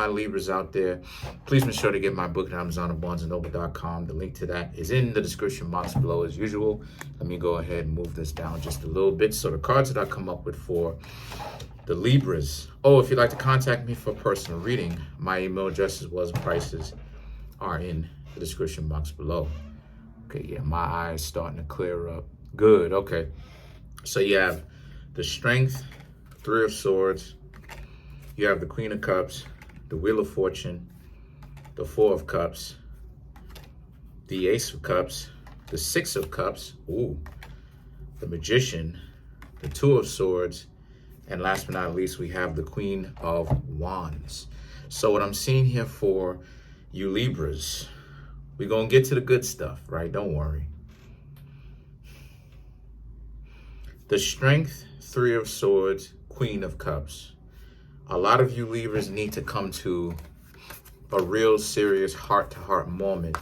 my Libras out there, please make sure to get my book at Amazon or BarnesandNoble.com. The link to that is in the description box below as usual. Let me go ahead and move this down just a little bit. So the cards that I come up with for the Libras. Oh, if you'd like to contact me for a personal reading, my email address as well as prices are in the description box below. Okay, yeah, my eyes starting to clear up. Good, okay. So you have the Strength, Three of Swords. You have the Queen of Cups, the Wheel of Fortune, the Four of Cups, the Ace of Cups, the Six of Cups, ooh, the Magician, the Two of Swords, and last but not least, we have the Queen of Wands. So what I'm seeing here for you Libras, we're going to get to the good stuff, right? Don't worry. The Strength, Three of Swords, Queen of Cups. A lot of you Libras need to come to a real serious heart-to-heart moment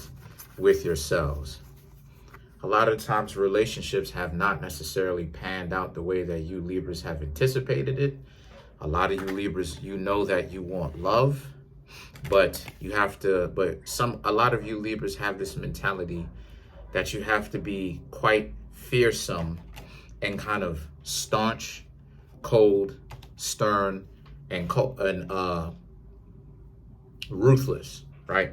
with yourselves. A lot of times relationships have not necessarily panned out the way that you Libras have anticipated it. A lot of you Libras, you know that you want love, but a lot of you Libras have this mentality that you have to be quite fearsome and kind of staunch, cold, stern, and ruthless, right?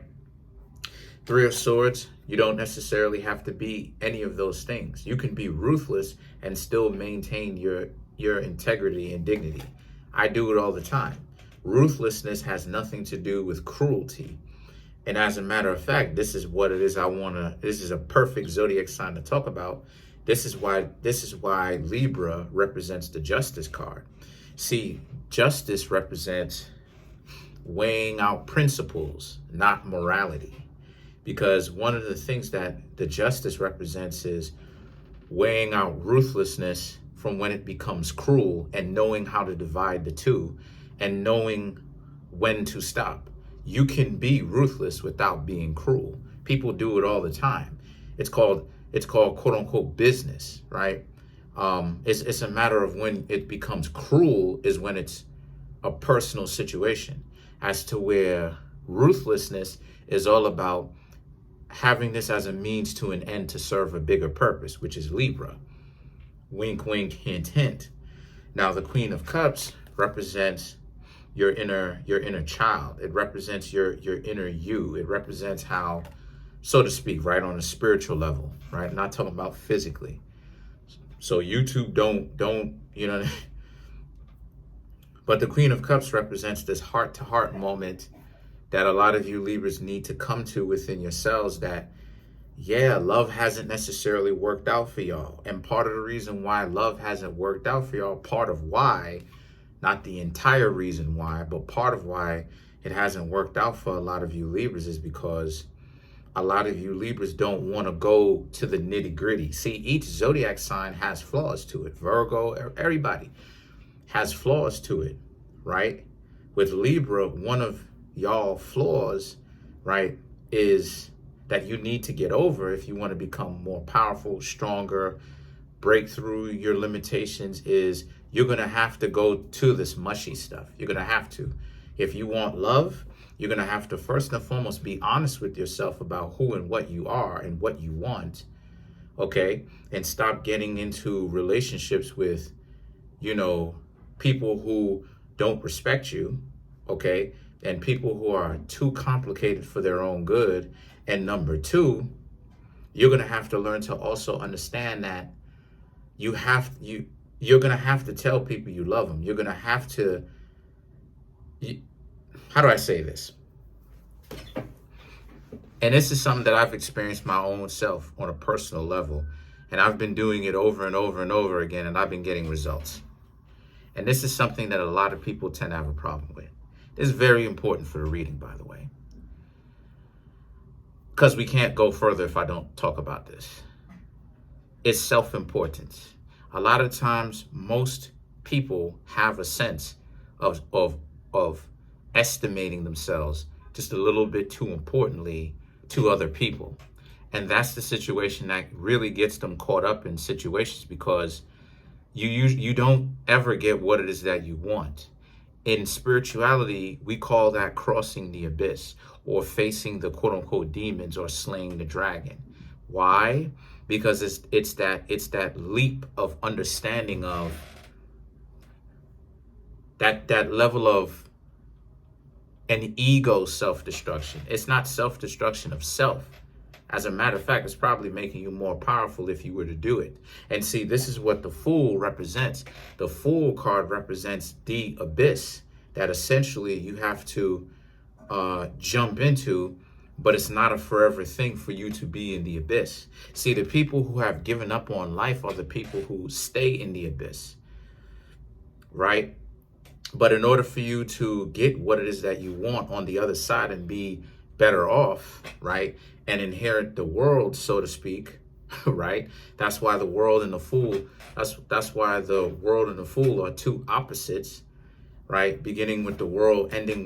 Three of Swords, you don't necessarily have to be any of those things. You can be ruthless and still maintain your integrity and dignity. I do it all the time. Ruthlessness has nothing to do with cruelty. And as a matter of fact, this is what it is this is a perfect zodiac sign to talk about. This is why Libra represents the Justice card. See, justice represents weighing out principles, not morality. Because one of the things that the Justice represents is weighing out ruthlessness from when it becomes cruel and knowing how to divide the two and knowing when to stop. You can be ruthless without being cruel. People do it all the time. It's called quote unquote business, right? It's a matter of when it becomes cruel is when it's a personal situation, as to where ruthlessness is all about having this as a means to an end to serve a bigger purpose, which is Libra. Wink, wink, hint, hint. Now, the Queen of Cups represents your inner child. It represents your inner you. It represents how, so to speak, right, on a spiritual level, right? Not talking about physically. So YouTube don't, you know. But the Queen of Cups represents this heart-to-heart moment that a lot of you Libras need to come to within yourselves that, yeah, love hasn't necessarily worked out for y'all. And part of the reason why love hasn't worked out for y'all, part of why, not the entire reason why, but part of why it hasn't worked out for a lot of you Libras is because a lot of you Libras don't want to go to the nitty gritty. See, each zodiac sign has flaws to it. Virgo, everybody has flaws to it, right? With Libra, one of y'all flaws, right, is that you need to get over if you want to become more powerful, stronger, break through your limitations, is you're going to have to go to this mushy stuff. You're going to have to. If you want love, you're going to have to first and foremost be honest with yourself about who and what you are and what you want, okay? And stop getting into relationships with, you know, people who don't respect you, okay? And people who are too complicated for their own good. And number two, you're going to have to learn to also understand that you're going to have to tell people you love them. You're going to have to, how do I say this? And this is something that I've experienced my own self on a personal level. And I've been doing it over and over and over again, and I've been getting results. And this is something that a lot of people tend to have a problem with. This is very important for the reading, by the way, because we can't go further if I don't talk about this. It's self-importance. A lot of times, most people have a sense of estimating themselves just a little bit too importantly to other people. And that's the situation that really gets them caught up in situations, because you don't ever get what it is that you want. In spirituality, we call that crossing the abyss, or facing the quote unquote demons, or slaying the dragon. Why? Because it's that leap of understanding of that level of an ego self-destruction. It's not self-destruction of self. As a matter of fact, it's probably making you more powerful if you were to do it. And see, this is what the Fool represents. The Fool card represents the abyss that essentially you have to jump into, but it's not a forever thing for you to be in the abyss. See, the people who have given up on life are the people who stay in the abyss, right? But in order for you to get what it is that you want on the other side and be better off, right, and inherit the world, so to speak, right? That's why the world and the fool, that's why the world and the fool are two opposites, right? Beginning with the world, beginning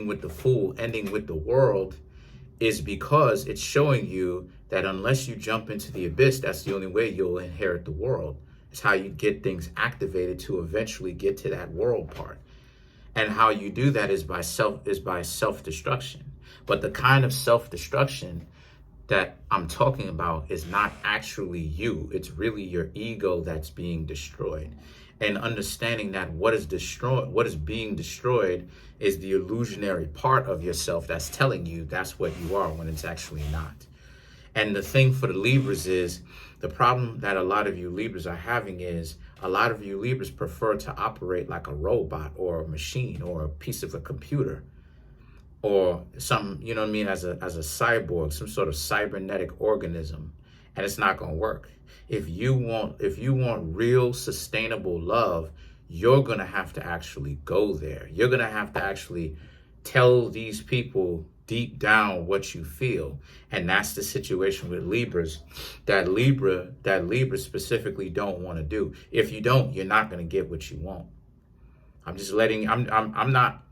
with the fool, ending with the world, is because it's showing you that unless you jump into the abyss, that's the only way you'll inherit the world. It's how you get things activated to eventually get to that world part. And how you do that is by self-destruction. But the kind of self-destruction that I'm talking about is not actually you. It's really your ego that's being destroyed. And understanding that what is being destroyed is the illusionary part of yourself that's telling you that's what you are when it's actually not. And the thing for the Libras is, the problem that a lot of you Libras are having is, a lot of you Libras prefer to operate like a robot or a machine or a piece of a computer or some, you know what I mean, as a cyborg, some sort of cybernetic organism. And it's not going to work. If you want real sustainable love, you're going to have to actually go there. You're going to have to actually tell these people deep down what you feel. And that's the situation with Libras that Libra specifically don't want to do. If you don't, you're not going to get what you want. I'm not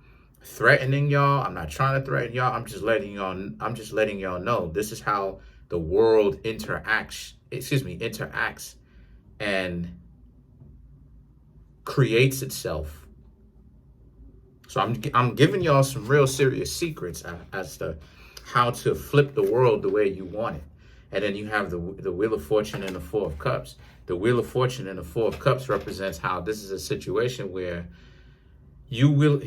threatening y'all. I'm not trying to threaten y'all. I'm just letting y'all know this is how the world interacts and creates itself. So I'm giving y'all some real serious secrets as to how to flip the world the way you want it. And then you have the Wheel of Fortune and the Four of Cups. The Wheel of Fortune and the Four of Cups represents how this is a situation where you will.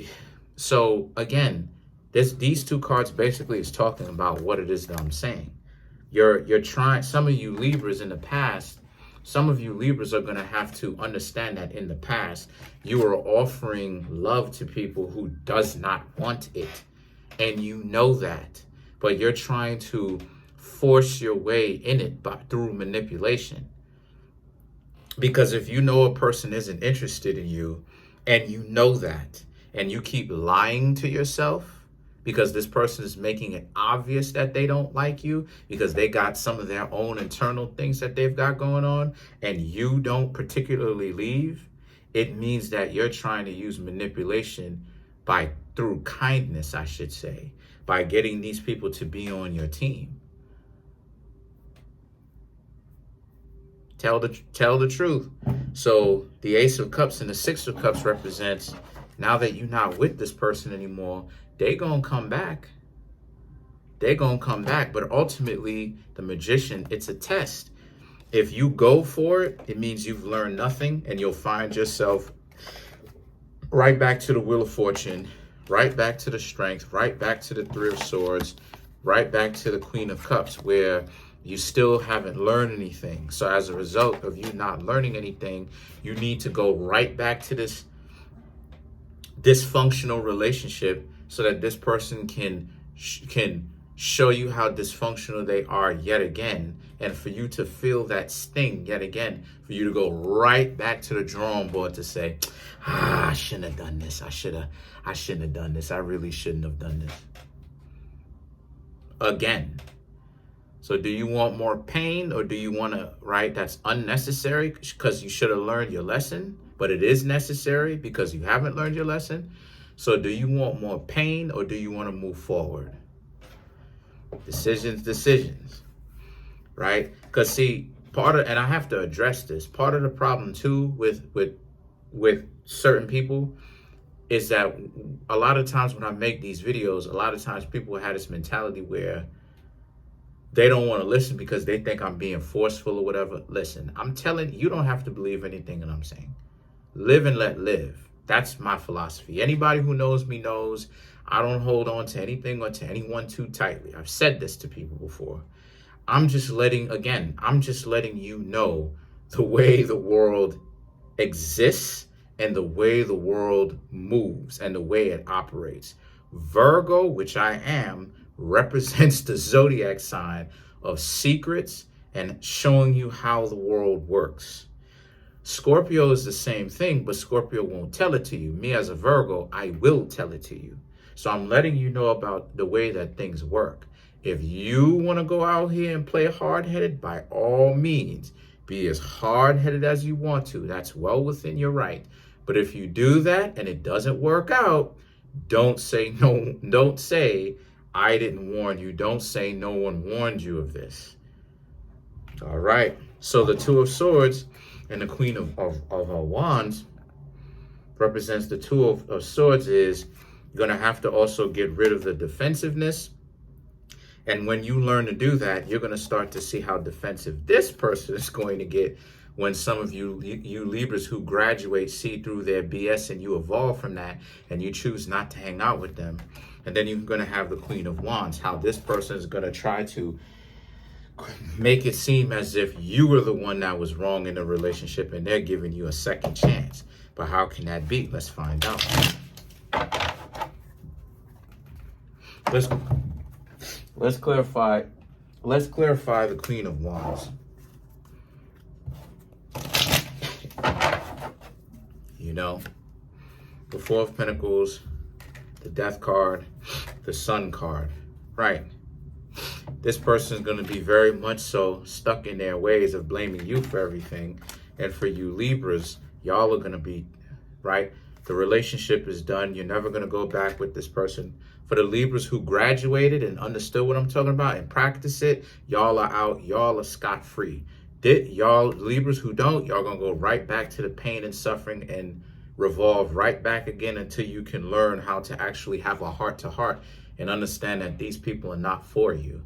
So again, these two cards basically is talking about what it is that I'm saying. You're trying. Some of you Libras in the past. Some of you Libras are going to have to understand that in the past, you were offering love to people who does not want it. And you know that. But you're trying to force your way in it through manipulation. Because if you know a person isn't interested in you, and you know that, and you keep lying to yourself, because this person is making it obvious that they don't like you because they got some of their own internal things that they've got going on, and you don't particularly leave, it means that you're trying to use manipulation through kindness, I should say, by getting these people to be on your team. Tell the truth. So the Ace of Cups and the Six of Cups represents, now that you're not with this person anymore, they're going to come back. They're going to come back. But ultimately, the Magician, it's a test. If you go for it, it means you've learned nothing, and you'll find yourself right back to the Wheel of Fortune, right back to the Strength, right back to the Three of Swords, right back to the Queen of Cups, where you still haven't learned anything. So as a result of you not learning anything, you need to go right back to this dysfunctional relationship so that this person can show you how dysfunctional they are yet again, and for you to feel that sting yet again, for you to go right back to the drawing board to say, I shouldn't have done this. I shouldn't have done this. I really shouldn't have done this. Again. So do you want more pain, or do you want to, right, that's unnecessary because you should have learned your lesson, but it is necessary because you haven't learned your lesson? So do you want more pain, or do you want to move forward? Decisions, right? Because see, and I have to address this, part of the problem too with certain people is that a lot of times when I make these videos, a lot of times people have this mentality where they don't want to listen because they think I'm being forceful or whatever. Listen, I'm telling you, you don't have to believe anything that I'm saying. Live and let live. That's my philosophy. Anybody who knows me knows I don't hold on to anything or to anyone too tightly. I've said this to people before. I'm just letting you know the way the world exists and the way the world moves and the way it operates. Virgo, which I am, represents the zodiac sign of secrets and showing you how the world works. Scorpio is the same thing, but Scorpio won't tell it to you. Me as a Virgo, I will tell it to you. So I'm letting you know about the way that things work. If you want to go out here and play hard-headed, by all means, be as hard-headed as you want to. That's well within your right. But if you do that and it doesn't work out, don't say no. Don't say I didn't warn you. Don't say no one warned you of this. All right. So the Two of Swords and the Queen of Wands represents the Two of Swords is you're going to have to also get rid of the defensiveness. And when you learn to do that, you're going to start to see how defensive this person is going to get when some of you Libras who graduate see through their BS and you evolve from that and you choose not to hang out with them. And then you're going to have the Queen of Wands, how this person is going to try to make it seem as if you were the one that was wrong in the relationship and they're giving you a second chance. But how can that be? Let's find out. Let's clarify the Queen of Wands. You know, the Four of Pentacles, the Death card, the Sun card, right? This person is going to be very much so stuck in their ways of blaming you for everything. And for you Libras, y'all are going to be, right? The relationship is done. You're never going to go back with this person. For the Libras who graduated and understood what I'm talking about and practice it, y'all are out. Y'all are scot-free. Y'all Libras who don't, y'all going to go right back to the pain and suffering and revolve right back again until you can learn how to actually have a heart-to-heart and understand that these people are not for you.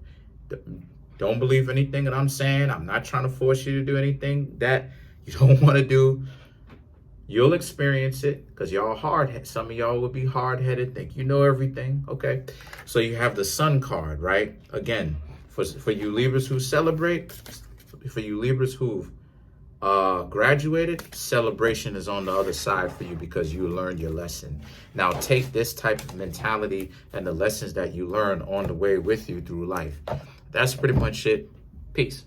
Don't believe anything that I'm saying. I'm not trying to force you to do anything that you don't want to do. You'll experience it because y'all hard. Some of y'all will be hard-headed, think you know everything, okay? So you have the Sun card, right? Again, for you Libras who celebrate, for you Libras who've graduated, celebration is on the other side for you because you learned your lesson. Now take this type of mentality and the lessons that you learn on the way with you through life. That's pretty much it. Peace.